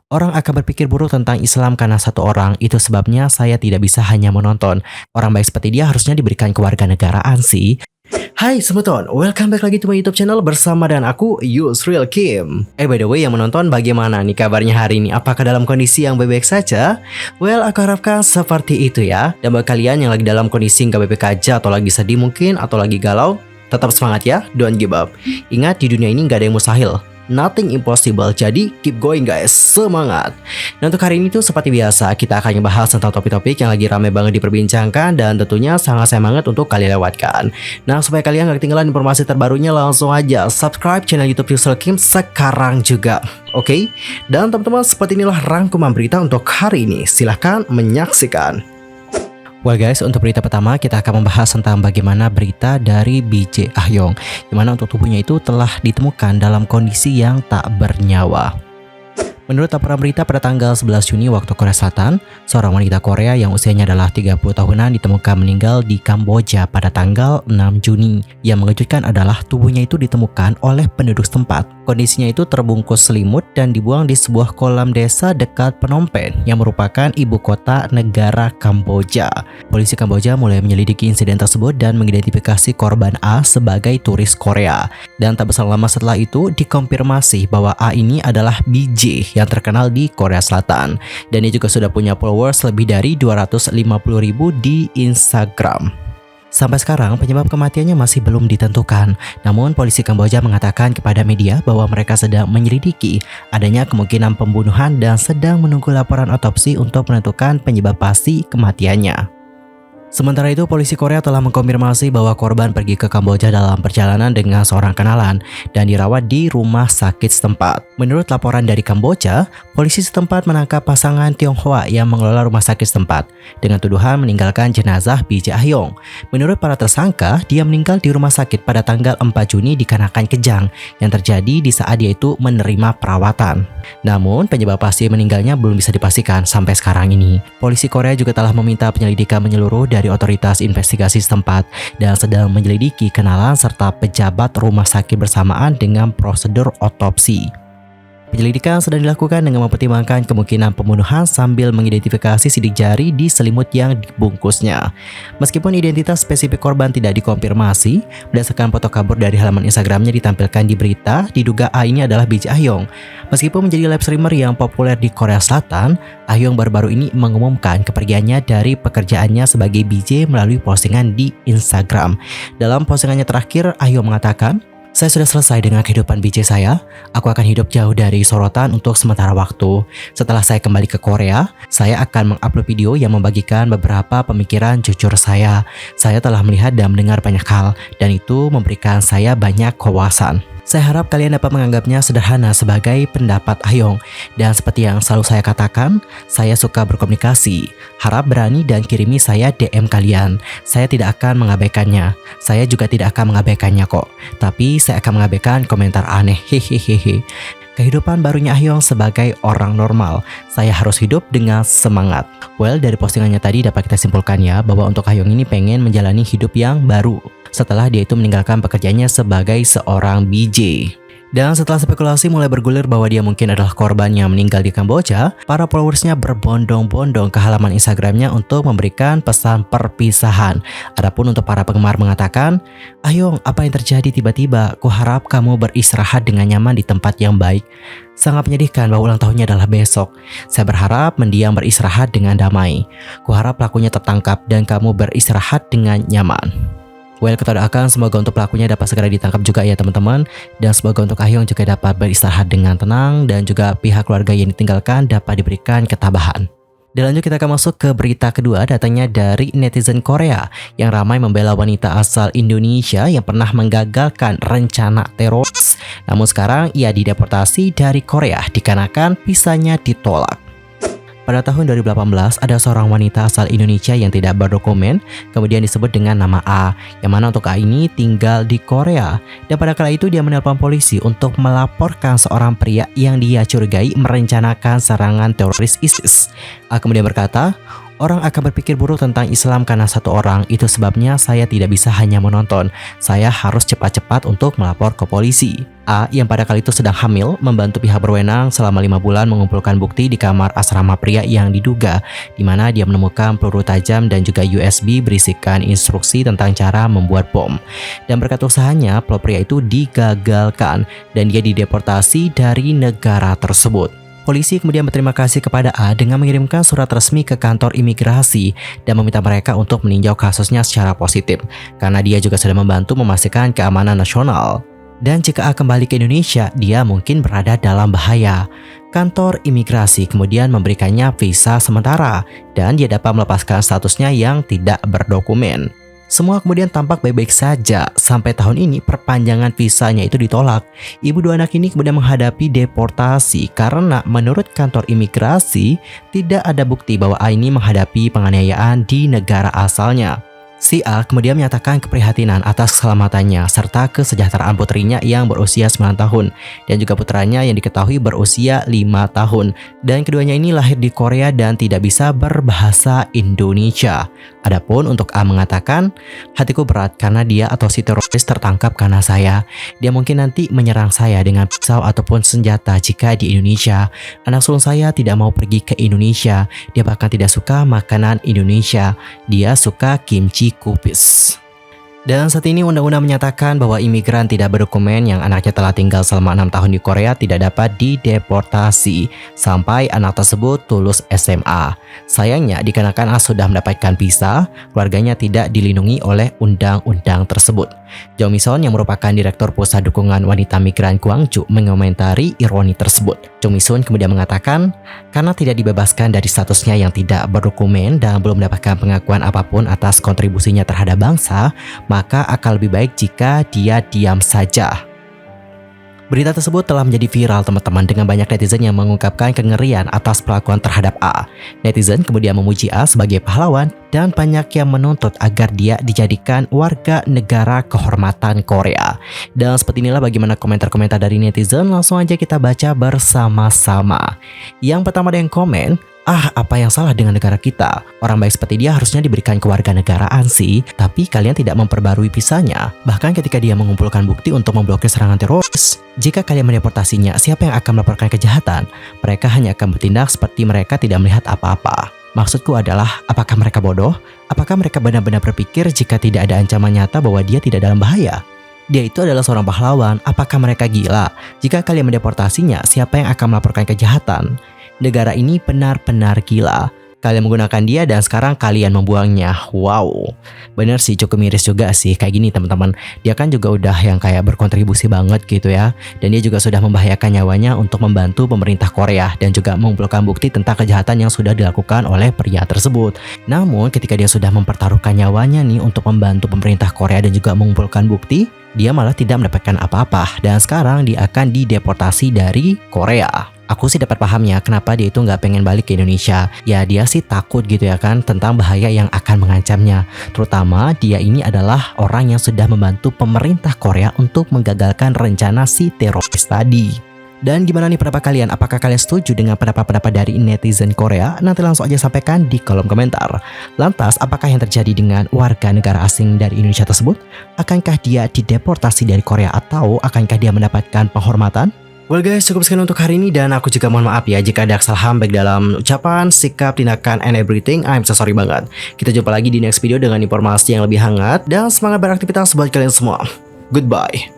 Orang akan berpikir buruk tentang Islam karena satu orang, itu sebabnya saya tidak bisa hanya menonton. Orang baik seperti dia harusnya diberikan kewarganegaraan sih. Hai Semeton, welcome back lagi to my YouTube channel bersama dengan aku, Yusril Kim. By the way yang menonton, bagaimana nih kabarnya hari ini? Apakah dalam kondisi yang baik-baik saja? Well, aku harapkan seperti itu ya. Dan buat kalian yang lagi dalam kondisi nggak baik-baik aja, atau lagi sedih mungkin, atau lagi galau, tetap semangat ya, don't give up. Ingat, di dunia ini nggak ada yang mustahil. Nothing impossible, jadi keep going guys, semangat. Dan untuk hari ini tuh seperti biasa, kita akan membahas tentang topik-topik yang lagi ramai banget diperbincangkan dan tentunya sangat semangat untuk kalian lewatkan. Nah, supaya kalian gak ketinggalan informasi terbarunya, langsung aja subscribe channel YouTube Yusril Kim sekarang juga. Oke? Dan teman-teman, seperti inilah rangkuman berita untuk hari ini. Silahkan menyaksikan. Well guys, untuk berita pertama kita akan membahas tentang bagaimana berita dari BJ Ahyong, di mana untuk tubuhnya itu telah ditemukan dalam kondisi yang tak bernyawa. Menurut laporan berita pada tanggal 11 Juni waktu Korea Selatan, seorang wanita Korea yang usianya adalah 30 tahunan ditemukan meninggal di Kamboja pada tanggal 6 Juni. Yang mengejutkan adalah tubuhnya itu ditemukan oleh penduduk setempat. Kondisinya itu terbungkus selimut dan dibuang di sebuah kolam desa dekat Phnom Penh yang merupakan ibu kota negara Kamboja. Polisi Kamboja mulai menyelidiki insiden tersebut dan mengidentifikasi korban A sebagai turis Korea. Dan tak berselang lama setelah itu dikonfirmasi bahwa A ini adalah BJ yang terkenal di Korea Selatan, dan dia juga sudah punya followers lebih dari 250.000 di Instagram. Sampai sekarang penyebab kematiannya masih belum ditentukan, namun polisi Kamboja mengatakan kepada media bahwa mereka sedang menyelidiki adanya kemungkinan pembunuhan dan sedang menunggu laporan otopsi untuk menentukan penyebab pasti kematiannya. Sementara itu, polisi Korea telah mengkonfirmasi bahwa korban pergi ke Kamboja dalam perjalanan dengan seorang kenalan dan dirawat di rumah sakit setempat. Menurut laporan dari Kamboja, polisi setempat menangkap pasangan Tionghoa yang mengelola rumah sakit setempat dengan tuduhan meninggalkan jenazah BJ Ahyong. Menurut para tersangka, dia meninggal di rumah sakit pada tanggal 4 Juni dikarenakan kejang yang terjadi di saat dia itu menerima perawatan. Namun, penyebab pasti meninggalnya belum bisa dipastikan sampai sekarang ini. Polisi Korea juga telah meminta penyelidikan menyeluruh dari otoritas investigasi setempat dan sedang menyelidiki kenalan serta pejabat rumah sakit bersamaan dengan prosedur otopsi. Penyelidikan sedang dilakukan dengan mempertimbangkan kemungkinan pembunuhan sambil mengidentifikasi sidik jari di selimut yang dibungkusnya. Meskipun identitas spesifik korban tidak dikonfirmasi, berdasarkan foto kabur dari halaman Instagramnya ditampilkan di berita, diduga A ini adalah BJ Ahyong. Meskipun menjadi live streamer yang populer di Korea Selatan, Ahyong baru-baru ini mengumumkan kepergiannya dari pekerjaannya sebagai BJ melalui postingan di Instagram. Dalam postingannya terakhir, Ahyong mengatakan, "Saya sudah selesai dengan kehidupan BJ saya. Aku akan hidup jauh dari sorotan untuk sementara waktu. Setelah saya kembali ke Korea, saya akan mengupload video yang membagikan beberapa pemikiran jujur saya. Saya telah melihat dan mendengar banyak hal, dan itu memberikan saya banyak kewasan. Saya harap kalian dapat menganggapnya sederhana sebagai pendapat Ahyong. Dan seperti yang selalu saya katakan, saya suka berkomunikasi. Harap berani dan kirimi saya DM kalian. Saya tidak akan mengabaikannya. Saya juga tidak akan mengabaikannya kok. Tapi saya akan mengabaikan komentar aneh. Hehehehe. Kehidupan barunya Ahyong sebagai orang normal. Saya harus hidup dengan semangat." Well, dari postingannya tadi dapat kita simpulkan ya bahwa untuk Ahyong ini pengen menjalani hidup yang baru setelah dia itu meninggalkan pekerjaannya sebagai seorang BJ. Dan setelah spekulasi mulai bergulir bahwa dia mungkin adalah korban yang meninggal di Kamboja, para followersnya berbondong-bondong ke halaman Instagramnya untuk memberikan pesan perpisahan. Adapun untuk para penggemar mengatakan, "Ahyong, apa yang terjadi tiba-tiba? Kuharap kamu beristirahat dengan nyaman di tempat yang baik. Sangat menyedihkan bahwa ulang tahunnya adalah besok. Saya berharap mendiang beristirahat dengan damai. Kuharap pelakunya tertangkap dan kamu beristirahat dengan nyaman." Well, kita doakan semoga untuk pelakunya dapat segera ditangkap juga ya teman-teman. Dan semoga untuk Ahyong juga dapat beristirahat dengan tenang dan juga pihak keluarga yang ditinggalkan dapat diberikan ketabahan. Dan lanjut kita akan masuk ke berita kedua, datangnya dari netizen Korea yang ramai membela wanita asal Indonesia yang pernah menggagalkan rencana teroris. Namun sekarang ia dideportasi dari Korea dikarenakan visanya ditolak. Pada tahun 2018, ada seorang wanita asal Indonesia yang tidak berdokumen, kemudian disebut dengan nama A, yang mana untuk A ini tinggal di Korea. Dan pada kala itu dia menelpon polisi untuk melaporkan seorang pria yang dia curigai merencanakan serangan teroris ISIS. A kemudian berkata, Orang akan berpikir buruk tentang Islam karena satu orang, itu sebabnya saya tidak bisa hanya menonton. Saya harus cepat-cepat untuk melapor ke polisi. A, yang pada kali itu sedang hamil, membantu pihak berwenang selama 5 bulan mengumpulkan bukti di kamar asrama pria yang diduga, di mana dia menemukan peluru tajam dan juga USB berisikan instruksi tentang cara membuat bom. Dan berkat usahanya, peluru pria itu digagalkan dan dia dideportasi dari negara tersebut. Polisi kemudian berterima kasih kepada A dengan mengirimkan surat resmi ke kantor imigrasi dan meminta mereka untuk meninjau kasusnya secara positif, karena dia juga sudah membantu memastikan keamanan nasional. Dan jika A kembali ke Indonesia, dia mungkin berada dalam bahaya. Kantor imigrasi kemudian memberikannya visa sementara dan dia dapat melepaskan statusnya yang tidak berdokumen. Semua kemudian tampak baik-baik saja sampai tahun ini perpanjangan visanya itu ditolak. Ibu dua anak ini kemudian menghadapi deportasi karena menurut kantor imigrasi tidak ada bukti bahwa A ini menghadapi penganiayaan di negara asalnya. Si A kemudian menyatakan keprihatinan atas keselamatannya serta kesejahteraan putrinya yang berusia 9 tahun dan juga putranya yang diketahui berusia 5 tahun. Dan keduanya ini lahir di Korea dan tidak bisa berbahasa Indonesia. Adapun untuk A mengatakan, hatiku berat karena dia atau si teroris tertangkap karena saya. Dia mungkin nanti menyerang saya dengan pisau ataupun senjata jika di Indonesia. Anak sulung saya tidak mau pergi ke Indonesia. Dia bahkan tidak suka makanan Indonesia. Dia suka kimchi kupis. Dan saat ini undang-undang menyatakan bahwa imigran tidak berdokumen yang anaknya telah tinggal selama 6 tahun di Korea tidak dapat dideportasi sampai anak tersebut lulus SMA. Sayangnya dikarenakan A sudah mendapatkan visa, keluarganya tidak dilindungi oleh undang-undang tersebut. Jong Mi-son yang merupakan Direktur Pusat Dukungan Wanita Migran Gwangju mengomentari ironi tersebut. Jong Mi-son kemudian mengatakan, karena tidak dibebaskan dari statusnya yang tidak berdokumen dan belum mendapatkan pengakuan apapun atas kontribusinya terhadap bangsa, maka akan lebih baik jika dia diam saja. Berita tersebut telah menjadi viral teman-teman dengan banyak netizen yang mengungkapkan kengerian atas perlakuan terhadap A. Netizen kemudian memuji A sebagai pahlawan dan banyak yang menuntut agar dia dijadikan warga negara kehormatan Korea. Dan seperti inilah bagaimana komentar-komentar dari netizen, langsung aja kita baca bersama-sama. Yang pertama ada yang komen, apa yang salah dengan negara kita? Orang baik seperti dia harusnya diberikan kewarganegaraan sih, tapi kalian tidak memperbarui visanya. Bahkan ketika dia mengumpulkan bukti untuk memblokir serangan teroris. Jika kalian mendeportasinya, siapa yang akan melaporkan kejahatan? Mereka hanya akan bertindak seperti mereka tidak melihat apa-apa. Maksudku adalah, apakah mereka bodoh? Apakah mereka benar-benar berpikir jika tidak ada ancaman nyata bahwa dia tidak dalam bahaya? Dia itu adalah seorang pahlawan, apakah mereka gila? Jika kalian mendeportasinya, siapa yang akan melaporkan kejahatan? Negara ini benar-benar gila. Kalian menggunakan dia dan sekarang kalian membuangnya. Wow, bener sih, cukup miris juga sih kayak gini teman-teman. Dia kan juga udah yang kayak berkontribusi banget gitu ya. Dan dia juga sudah membahayakan nyawanya untuk membantu pemerintah Korea dan juga mengumpulkan bukti tentang kejahatan yang sudah dilakukan oleh pria tersebut. Namun ketika dia sudah mempertaruhkan nyawanya nih untuk membantu pemerintah Korea dan juga mengumpulkan bukti, dia malah tidak mendapatkan apa-apa dan sekarang dia akan dideportasi dari Korea. Aku sih dapat pahamnya kenapa dia itu nggak pengen balik ke Indonesia. Ya dia sih takut gitu ya kan tentang bahaya yang akan mengancamnya. Terutama dia ini adalah orang yang sudah membantu pemerintah Korea untuk menggagalkan rencana si teroris tadi. Dan gimana nih pendapat kalian? Apakah kalian setuju dengan pendapat-pendapat dari netizen Korea? Nanti langsung aja sampaikan di kolom komentar. Lantas, apakah yang terjadi dengan warga negara asing dari Indonesia tersebut? Akankah dia dideportasi dari Korea atau akankah dia mendapatkan penghormatan? Well guys, cukup sekian untuk hari ini dan aku juga mohon maaf ya jika ada kesalahan baik dalam ucapan, sikap, tindakan, and everything. I'm so sorry banget. Kita jumpa lagi di next video dengan informasi yang lebih hangat dan semangat beraktivitas buat kalian semua. Goodbye.